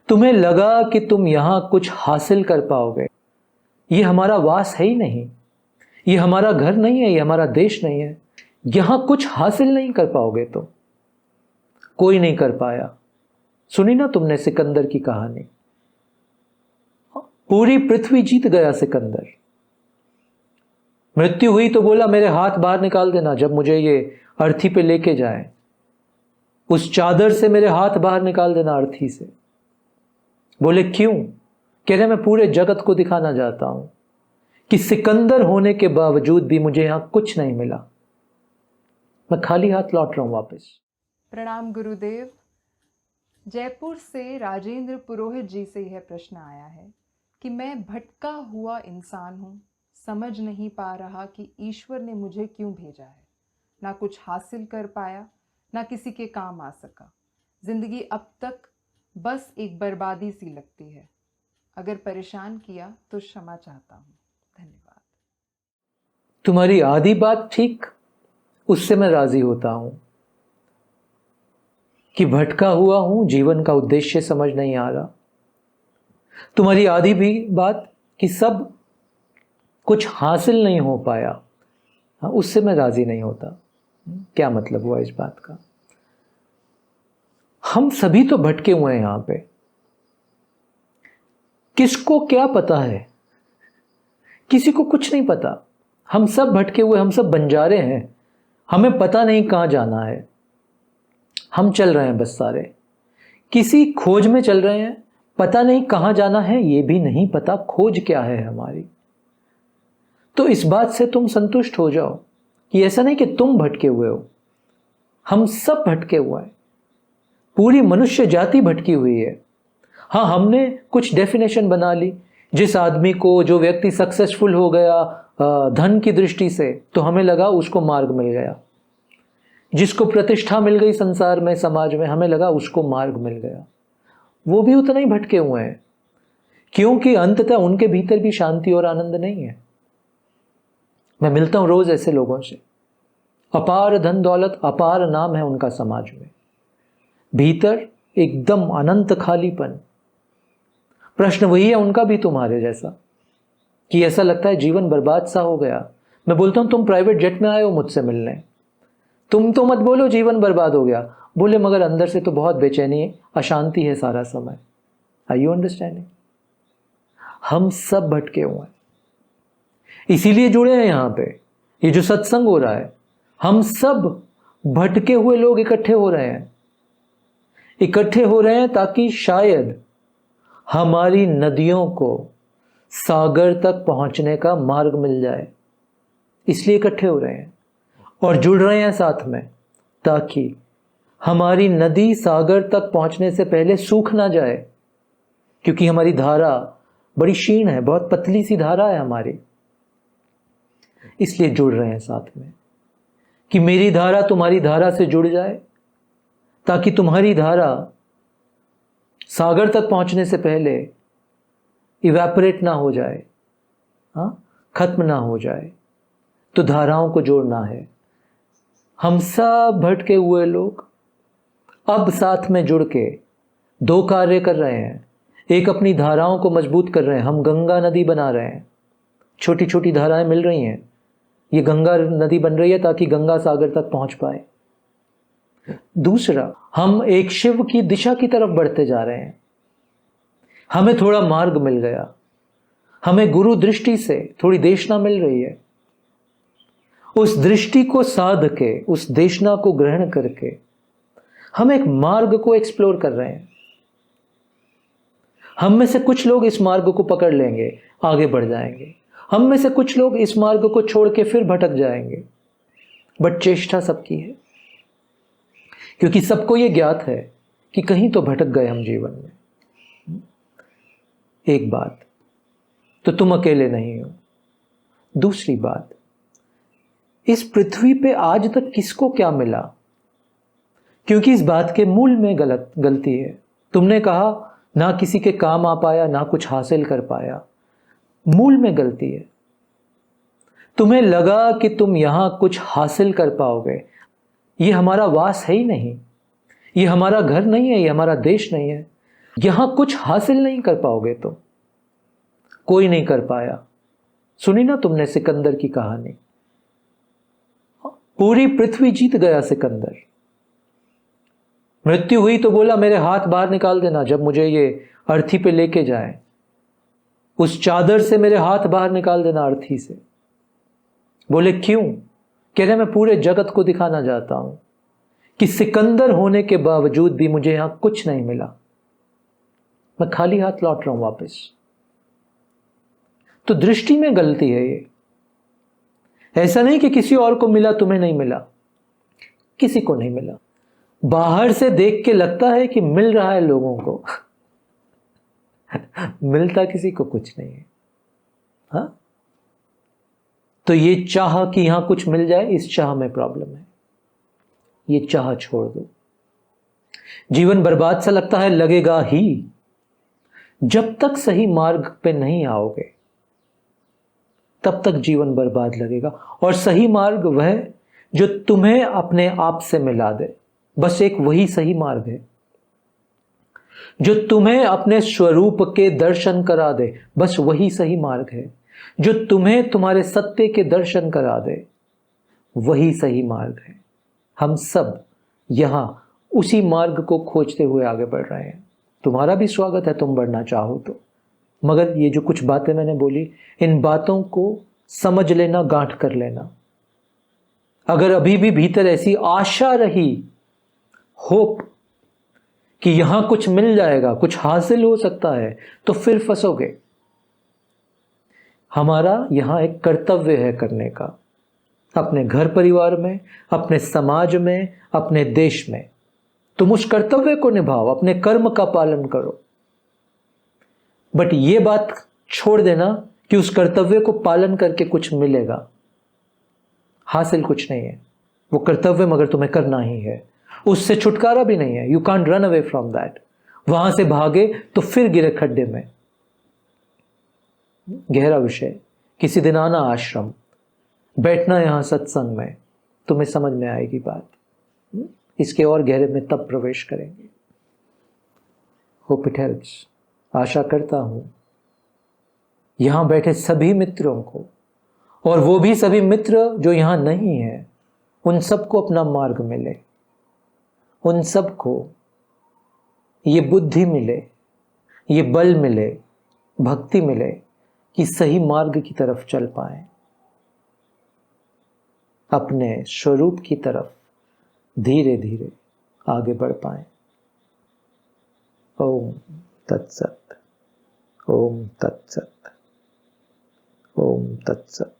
तुम्हें लगा कि तुम यहां कुछ हासिल कर पाओगे। ये हमारा वास है ही नहीं, ये हमारा घर नहीं है, ये हमारा देश नहीं है। यहां कुछ हासिल नहीं कर पाओगे तुम। कोई नहीं कर पाया। सुनी ना तुमने सिकंदर की कहानी? पूरी पृथ्वी जीत गया सिकंदर। मृत्यु हुई तो बोला मेरे हाथ बाहर निकाल देना जब मुझे ये अर्थी पे लेके जाए। उस चादर से मेरे हाथ बाहर निकाल देना अर्थी से। बोले क्यों? कह रहे मैं पूरे जगत को दिखाना चाहता हूं कि सिकंदर होने के बावजूद भी मुझे यहां कुछ नहीं मिला। मैं खाली हाथ लौट रहा हूं वापस। प्रणाम गुरुदेव। जयपुर से राजेंद्र पुरोहित जी से यह प्रश्न आया है कि मैं भटका हुआ इंसान हूँ, समझ नहीं पा रहा कि ईश्वर ने मुझे क्यों भेजा है। ना कुछ हासिल कर पाया, ना किसी के काम आ सका। जिंदगी अब तक बस एक बर्बादी सी लगती है। अगर परेशान किया तो क्षमा चाहता हूँ। धन्यवाद। तुम्हारी आधी बात ठीक, उससे मैं राजी होता हूं कि भटका हुआ हूं, जीवन का उद्देश्य समझ नहीं आ रहा। तुम्हारी आधी भी बात कि सब कुछ हासिल नहीं हो पाया, हाँ, उससे मैं राजी नहीं होता। क्या मतलब हुआ इस बात का? हम सभी तो भटके हुए हैं यहां पे। किसको क्या पता है? किसी को कुछ नहीं पता। हम सब भटके हुए, हम सब बंजारे हैं। हमें पता नहीं कहां जाना है। हम चल रहे हैं बस सारे, किसी खोज में चल रहे हैं। पता नहीं कहां जाना है, ये भी नहीं पता खोज क्या है हमारी। तो इस बात से तुम संतुष्ट हो जाओ कि ऐसा नहीं कि तुम भटके हुए हो, हम सब भटके हुए हैं। पूरी मनुष्य जाति भटकी हुई है। हाँ, हमने कुछ डेफिनेशन बना ली। जिस आदमी को, जो व्यक्ति सक्सेसफुल हो गया धन की दृष्टि से, तो हमें लगा उसको मार्ग मिल गया। जिसको प्रतिष्ठा मिल गई संसार में, समाज में, हमें लगा उसको मार्ग मिल गया। वो भी उतना ही भटके हुए हैं, क्योंकि अंततः उनके भीतर भी शांति और आनंद नहीं है। मैं मिलता हूं रोज ऐसे लोगों से। अपार धन दौलत, अपार नाम है उनका समाज में, भीतर एकदम अनंत खालीपन। प्रश्न वही है उनका भी तुम्हारे जैसा, कि ऐसा लगता है जीवन बर्बाद सा हो गया। मैं बोलता हूं तुम प्राइवेट जेट में आए हो मुझसे मिलने, तुम तो मत बोलो जीवन बर्बाद हो गया। बोले मगर अंदर से तो बहुत बेचैनी है, अशांति है सारा समय। Are you understanding? हम सब भटके हुए हैं, इसीलिए जुड़े हैं यहां पे। ये जो सत्संग हो रहा है, हम सब भटके हुए लोग इकट्ठे हो रहे हैं। इकट्ठे हो रहे हैं ताकि शायद हमारी नदियों को सागर तक पहुंचने का मार्ग मिल जाए। इसलिए इकट्ठे हो रहे हैं और जुड़ रहे हैं साथ में, ताकि हमारी नदी सागर तक पहुंचने से पहले सूख ना जाए। क्योंकि हमारी धारा बड़ी क्षीण है, बहुत पतली सी धारा है हमारी। इसलिए जुड़ रहे हैं साथ में कि मेरी धारा तुम्हारी धारा से जुड़ जाए, ताकि तुम्हारी धारा सागर तक पहुंचने से पहले इवेपोरेट ना हो जाए, हाँ, खत्म ना हो जाए। तो धाराओं को जोड़ना है। हम सब भटके हुए लोग अब साथ में जुड़ के दो कार्य कर रहे हैं। एक, अपनी धाराओं को मजबूत कर रहे हैं। हम गंगा नदी बना रहे हैं, छोटी छोटी धाराएं मिल रही हैं। ये गंगा नदी बन रही है ताकि गंगा सागर तक पहुंच पाए। दूसरा, हम एक शिव की दिशा की तरफ बढ़ते जा रहे हैं। हमें थोड़ा मार्ग मिल गया, हमें गुरु दृष्टि से थोड़ी देशना मिल रही है। उस दृष्टि को साध के, उस देशना को ग्रहण करके हम एक मार्ग को एक्सप्लोर कर रहे हैं। हम में से कुछ लोग इस मार्ग को पकड़ लेंगे, आगे बढ़ जाएंगे। हम में से कुछ लोग इस मार्ग को छोड़ के फिर भटक जाएंगे। बट चेष्टा सबकी है, क्योंकि सबको यह ज्ञात है कि कहीं तो भटक गए हम जीवन में। एक बात तो तुम अकेले नहीं हो। दूसरी बात, इस पृथ्वी पे आज तक किसको क्या मिला? क्योंकि इस बात के मूल में गलती है। तुमने कहा ना किसी के काम आ पाया, ना कुछ हासिल कर पाया। मूल में गलती है। तुम्हें लगा कि तुम यहां कुछ हासिल कर पाओगे। ये हमारा वास है ही नहीं, ये हमारा घर नहीं है, ये हमारा देश नहीं है। यहां कुछ हासिल नहीं कर पाओगे तुम। कोई नहीं कर पाया। सुनी ना तुमने सिकंदर की कहानी? पूरी पृथ्वी जीत गया सिकंदर। मृत्यु हुई तो बोला मेरे हाथ बाहर निकाल देना जब मुझे ये अर्थी पे लेके जाए। उस चादर से मेरे हाथ बाहर निकाल देना अर्थी से। बोले क्यों? कह रहे मैं पूरे जगत को दिखाना चाहता हूं कि सिकंदर होने के बावजूद भी मुझे यहां कुछ नहीं मिला। मैं खाली हाथ लौट रहा हूं वापस। तो दृष्टि में गलती है ये। ऐसा नहीं कि किसी और को मिला तुम्हें नहीं मिला। किसी को नहीं मिला। बाहर से देख के लगता है कि मिल रहा है लोगों को। मिलता किसी को कुछ नहीं है। हाँ? तो ये चाह कि यहां कुछ मिल जाए, इस चाह में प्रॉब्लम है। ये चाह छोड़ दो। जीवन बर्बाद सा लगता है, लगेगा ही जब तक सही मार्ग पे नहीं आओगे, तब तक जीवन बर्बाद लगेगा। और सही मार्ग वह जो तुम्हें अपने आप से मिला दे। बस एक वही सही मार्ग है जो तुम्हें अपने स्वरूप के दर्शन करा दे। बस वही सही मार्ग है जो तुम्हें तुम्हारे सत्य के दर्शन करा दे। वही सही मार्ग है। हम सब यहां उसी मार्ग को खोजते हुए आगे बढ़ रहे हैं। तुम्हारा भी स्वागत है, तुम बढ़ना चाहो तो। मगर ये जो कुछ बातें मैंने बोली, इन बातों को समझ लेना, गांठ कर लेना। अगर अभी भी भीतर ऐसी आशा रही, होप कि यहां कुछ मिल जाएगा, कुछ हासिल हो सकता है, तो फिर फंसोगे। हमारा यहां एक कर्तव्य है करने का, अपने घर परिवार में, अपने समाज में, अपने देश में। तुम उस कर्तव्य को निभाओ, अपने कर्म का पालन करो। बट ये बात छोड़ देना कि उस कर्तव्य को पालन करके कुछ मिलेगा। हासिल कुछ नहीं है। वो कर्तव्य मगर तुम्हें करना ही है। उससे छुटकारा भी नहीं है। You can't run away from that. वहां से भागे तो फिर गिरे खड्डे में। गहरा विषय। किसी दिन आना आश्रम, बैठना यहां सत्संग में, तुम्हें समझ में आएगी बात। इसके और गहरे में तब प्रवेश करेंगे। Hope it helps. आशा करता हूं यहां बैठे सभी मित्रों को, और वो भी सभी मित्र जो यहां नहीं है, उन सबको अपना मार्ग मिले। उन सबको ये बुद्धि मिले, ये बल मिले, भक्ति मिले कि सही मार्ग की तरफ चल पाए, अपने स्वरूप की तरफ धीरे धीरे आगे बढ़ पाए। ओम तत्सत। ओम तत्सत। ओम तत्सत।